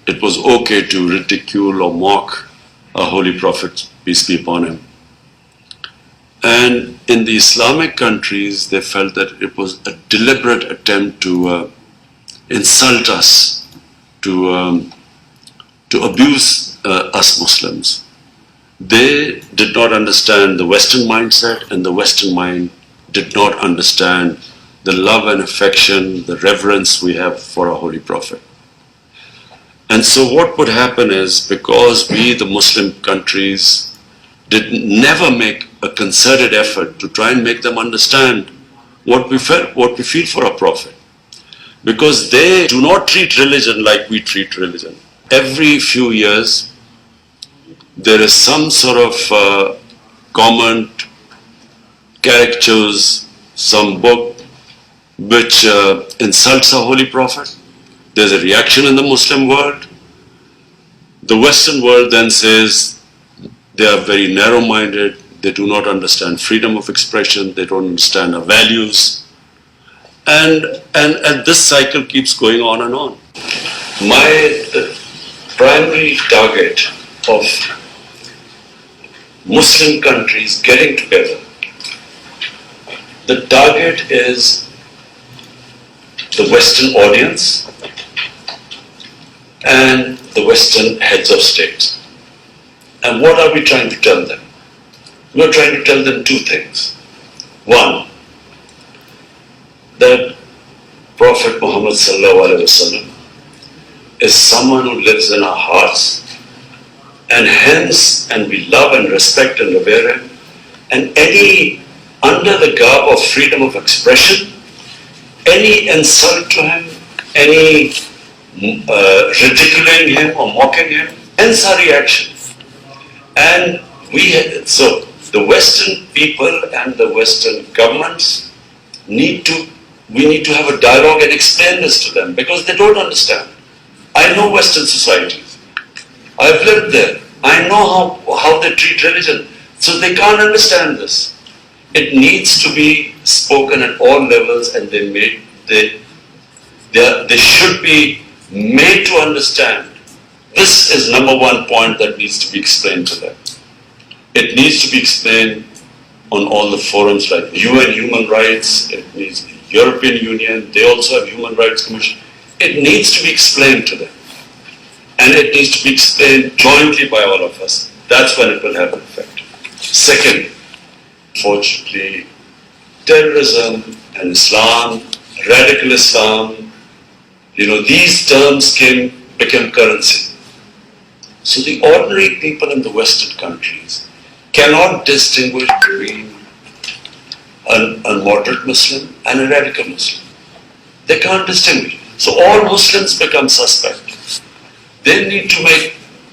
it was okay to ridicule or mock our Holy Prophet, peace be upon him. And in the Islamic countries, they felt that it was a deliberate attempt to insult us, to abuse us Muslims. They did not understand the Western mindset, and the Western mind did not understand the love and affection, the reverence we have for our Holy Prophet. And so what would happen is, because we, the Muslim countries, never make a concerted effort to try and make them understand what we feel for our Prophet. Because they do not treat religion like we treat religion. Every few years, there is some sort of comment, caricatures, some book which insults our Holy Prophet. There's a reaction in the Muslim world. The Western world then says they are very narrow-minded, they do not understand freedom of expression, they don't understand our values. And this cycle keeps going on and on. My primary target of Muslim countries getting together, the target is the Western audience and the Western heads of state. And what are we trying to tell them? We're trying to tell them two things. One, that Prophet Muhammad ﷺ is someone who lives in our hearts, and hence, and we love and respect and revere him, and any, under the garb of freedom of expression, any insult to him, any ridiculing him or mocking him, hence our reaction. And so the Western people and the Western governments we need to have a dialogue and explain this to them, because they don't understand. I know Western societies. I've lived there. I know how they treat religion. So they can't understand this. It needs to be spoken at all levels, and they should be made to understand. This is number one point that needs to be explained to them. It needs to be explained on all the forums like UN Human Rights, it needs European Union, they also have Human Rights Commission. It needs to be explained to them. And it needs to be explained jointly by all of us. That's when it will have an effect. Second, fortunately, terrorism and Islam, radical Islam, these terms became currency. So the ordinary people in the Western countries cannot distinguish between a moderate Muslim and a radical Muslim. They can't distinguish. So all Muslims become suspect. They need to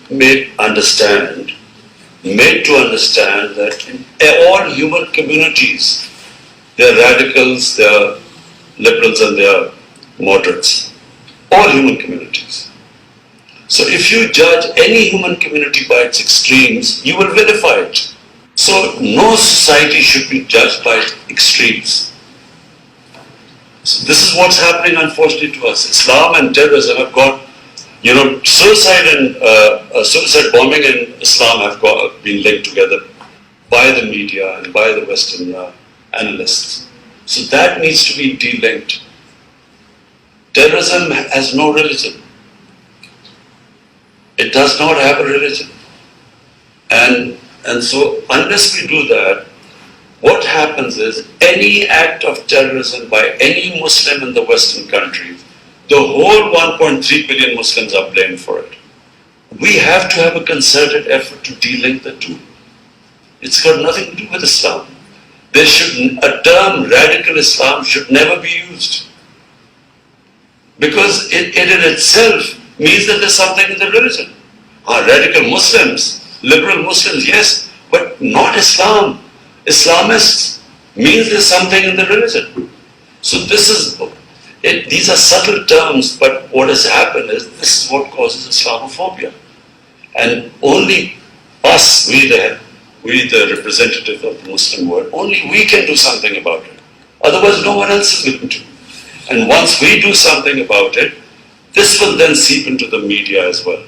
made to understand that in all human communities, there are radicals, there are liberals, and there are moderates. All human communities. So if you judge any human community by its extremes, you will vilify it. So no society should be judged by its extremes. So this is what's happening, unfortunately, to us. Islam and terrorism have got, suicide and suicide bombing in Islam have been linked together by the media and by the Western analysts. So that needs to be de-linked. Terrorism has no religion. It does not have a religion. And so unless we do that, what happens is any act of terrorism by any Muslim in the Western countries, the whole 1.3 billion Muslims are blamed for it. We have to have a concerted effort to de-link the two. It's got nothing to do with Islam. A term radical Islam should never be used. Because it in itself means that there's something in the religion. Radical Muslims, liberal Muslims, yes, but not Islam. Islamists means there's something in the religion. So these are subtle terms, but what has happened is this is what causes Islamophobia. And only us, we the representative of the Muslim world, only we can do something about it. Otherwise no one else is going to. And once we do something about it, This will then seep into the media as well.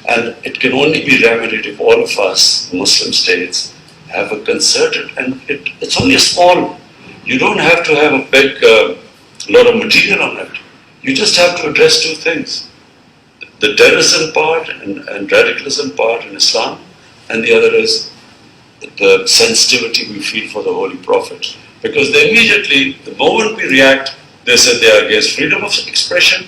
And it can only be remedied if all of us, Muslim states, have a concerted, and it's only a small, you don't have to have a big lot of material on it. You just have to address two things. The terrorism part and radicalism part in Islam, and the other is the sensitivity we feel for the Holy Prophet. Because they immediately, the moment we react, they said they are against freedom of expression,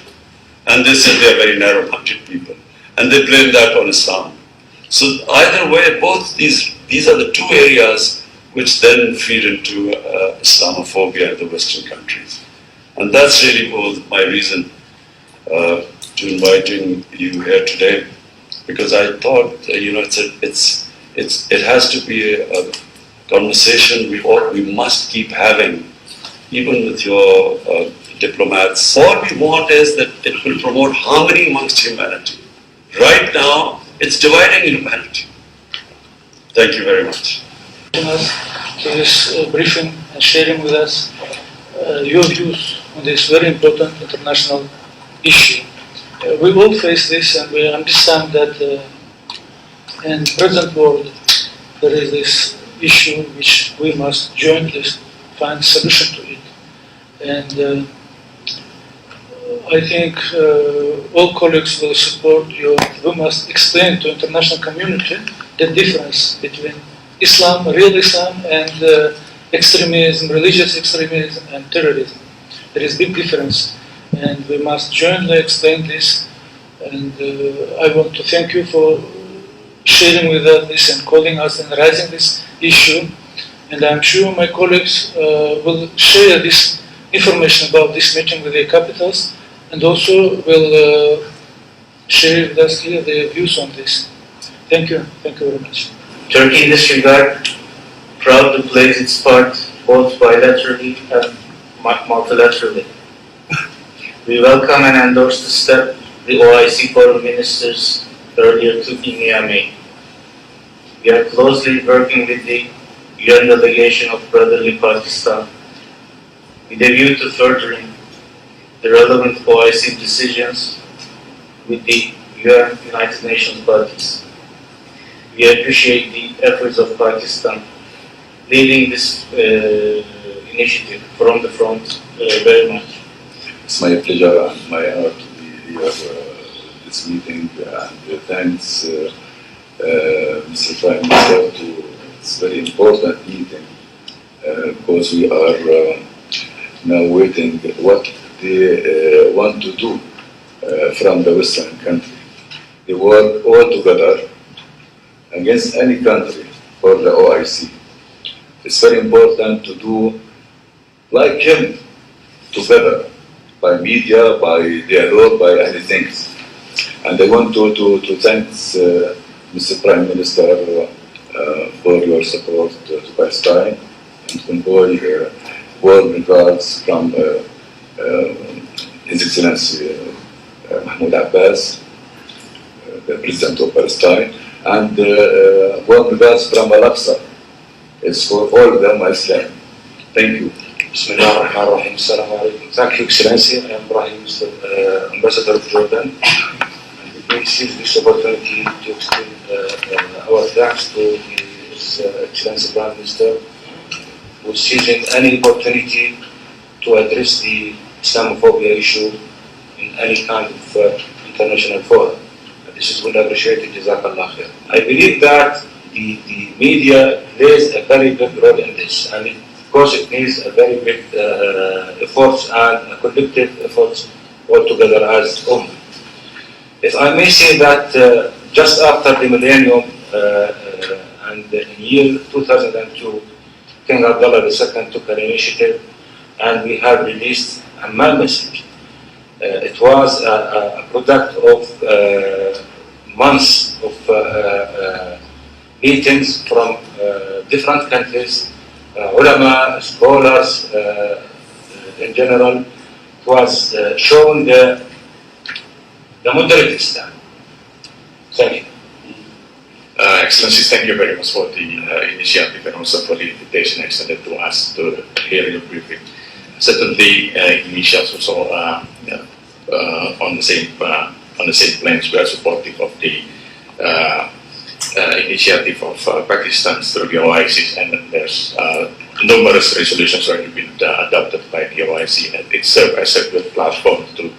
and they said they are very narrow-minded people. And they blame that on Islam. So either way, both these are the two areas which then feed into Islamophobia in the Western countries. And that's really was my reason to inviting you here today, because I thought, it has to be a conversation we must keep having, even with your diplomats. All we want is that it will promote harmony amongst humanity. Right now, it's dividing humanity. Thank you very much. To this briefing and sharing with us your views on this very important international issue. We all face this, and we understand that in the present world there is this issue which we must jointly find solution to it. And I think all colleagues will support you. We must explain to international community the difference between Islam, real Islam, and extremism, religious extremism, and terrorism. There is big difference, and we must jointly explain this. And I want to thank you for sharing with us this and calling us and raising this issue. And I'm sure my colleagues will share this information about this meeting with their capitals, and also will share with us here their views on this. Thank you very much. Turkey in this regard proudly plays its part both bilaterally and multilaterally. We welcome and endorse the step the OIC Foreign Ministers earlier took in Niamey. We are closely working with the UN delegation of Brotherly Pakistan with a view to furthering the relevant OIC decisions with the UN United Nations bodies. We appreciate the efforts of Pakistan leading this initiative from the front very much. It's my pleasure and my honor to be here this meeting, and thanks Mr. Prime Minister to this very important meeting because we are now waiting what they want to do from the Western country. They work all together against any country for the OIC. It's very important to do like him together, by media, by dialogue, by anything. And I want to thank Mr. Prime Minister for your support to Palestine, and convey warm regards from His Excellency Mahmoud Abbas, the President of Palestine, and warm regards from Al-Aqsa. It's for all of them, Islam. Thank you. Bismillah ar-Rahman ar-Rahim. Assalamu alaikum. Thank you, Excellency. I am Brahim, Ambassador of Jordan. And we seize this opportunity to extend our thanks to His Excellency Prime Minister, who is seizing any opportunity to address the Islamophobia issue in any kind of international forum. This is well appreciated. Jazakallah khair. I believe that the media plays a very big role in this, and of course it needs a very big efforts and a collective efforts all together as Ummah. If I may say that just after the millennium and in year 2002, King Abdullah II took an initiative, and we have released a message. It was a product of months of meetings from different countries, ulama, scholars in general. It was shown the moderate Islam. Thank you. Excellencies, thank you very much for the initiative and also for the invitation extended to us to hear your briefing. Certainly, initials also on the same planes. We are supportive of the initiative of Pakistan through the OIC, and there's numerous resolutions already been adopted by the OIC, and it serves as a good platform to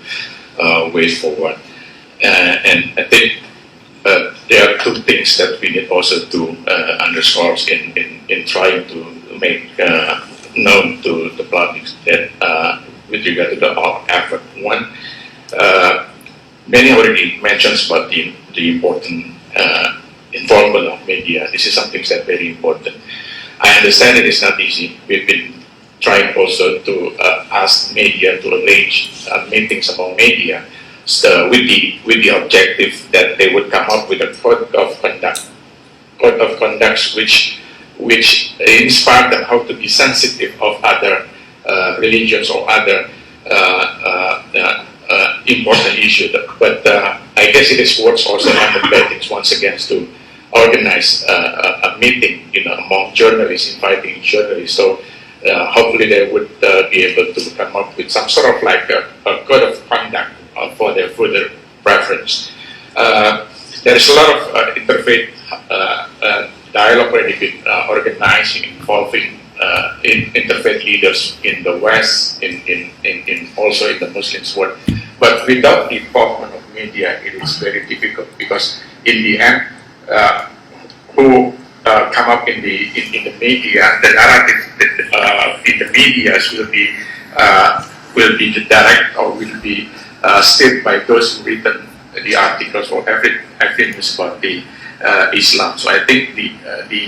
ways forward. And I think there are two things that we need also to underscore in trying to make known to the public that with regard to the effort. One, many already mentioned about the important involvement of media. This is something that's very important. I understand it is not easy. We've been trying also to ask media to arrange meetings among media with the objective that they would come up with a code of conduct which inspire them how to be sensitive of other religions or other important issues. But I guess it is worth also undertaking once again to organize a meeting, among journalists, inviting journalists. So hopefully they would be able to come up with some sort of like a code of conduct for their further preference. There is a lot of interfaith dialogue already been organized involving interfaith leaders in the West, in also in the Muslim world. But without the involvement of media, it is very difficult, because in the end, who come up in the media, the narrative in the media will be the direct or will be stated by those who written the articles or everything about the Islam. So I think the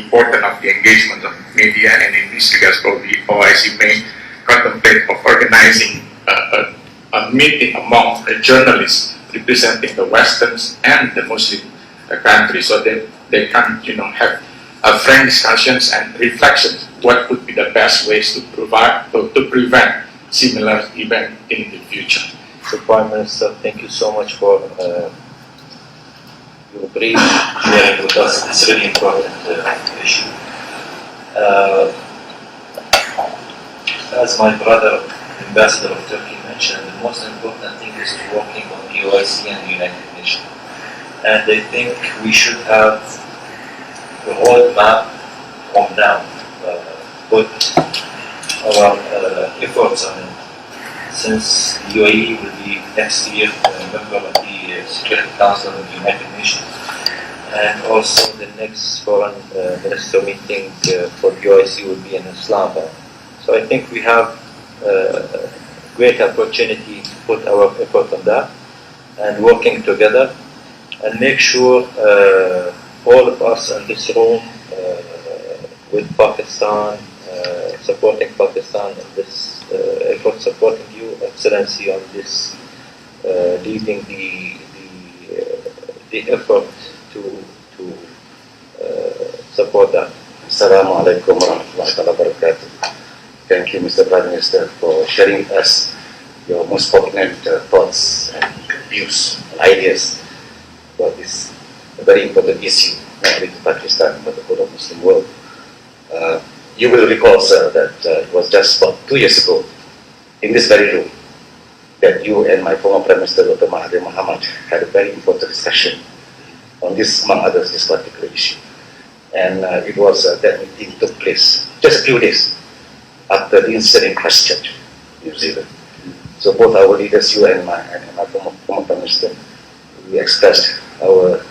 importance of the engagement of media, and in this regard, probably OIC may contemplate of organizing a meeting among journalists representing the Westerns and the Muslim countries, so that they can, have frank discussions and reflections. What would be the best ways to prevent similar events in the future? So, Prime Minister, thank you so much for your brief sharing with us this really important issue. As my brother, Ambassador of Turkey, mentioned, the most important thing is working on the OIC and the United Nations. And I think we should have the roadmap from now, put our efforts on it. Since the UAE will be next year a member of the Security Council of the United Nations, and also the next foreign minister meeting for the OIC will be in Islamabad. So I think we have a great opportunity to put our effort on that and working together, and make sure all of us in this room with Pakistan, supporting Pakistan in this effort, supporting you, Excellency, on this leading the effort to support that. Assalamu alaikum wa rahmatullahi wa barakatuh. Thank you, Mr. Prime Minister, for sharing with us your most poignant thoughts and views and ideas about this very important issue, not only to Pakistan but the whole of Muslim world. You will recall, sir, that it was just about 2 years ago, in this very room, that you and my former Prime Minister, Dr. Mahathir Mohamad, had a very important discussion on this, among others, this particular issue. And it was that meeting took place just a few days after the incident in Christchurch, New Zealand. So both our leaders, you and my former Prime Minister, we expressed our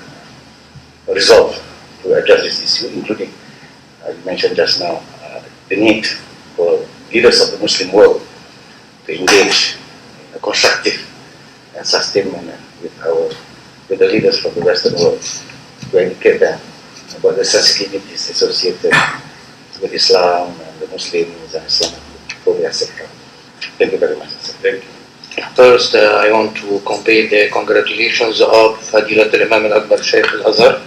resolve to address this issue, including, as you mentioned just now, the need for leaders of the Muslim world to engage in a constructive and sustained manner with the leaders from the Western world, to educate them about the sensitivities associated with Islam and the Muslims and Islamophobia, etc. Thank you very much, sir. Thank you. First, I want to convey the congratulations of Fadilat al-Imam al-Akbar Shaykh al-Azhar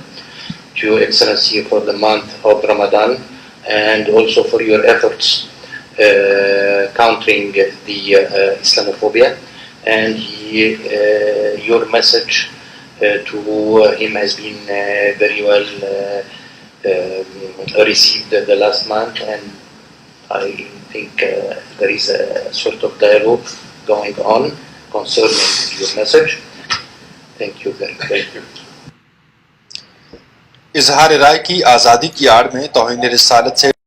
to Your Excellency for the month of Ramadan, and also for your efforts countering the Islamophobia. And your message to him has been very well received the last month, and I think there is a sort of dialogue going on, concerning your message. Thank you very much. Thank you. इजहार राय की आज़ादी की आड़ में तौहीन रिसालत से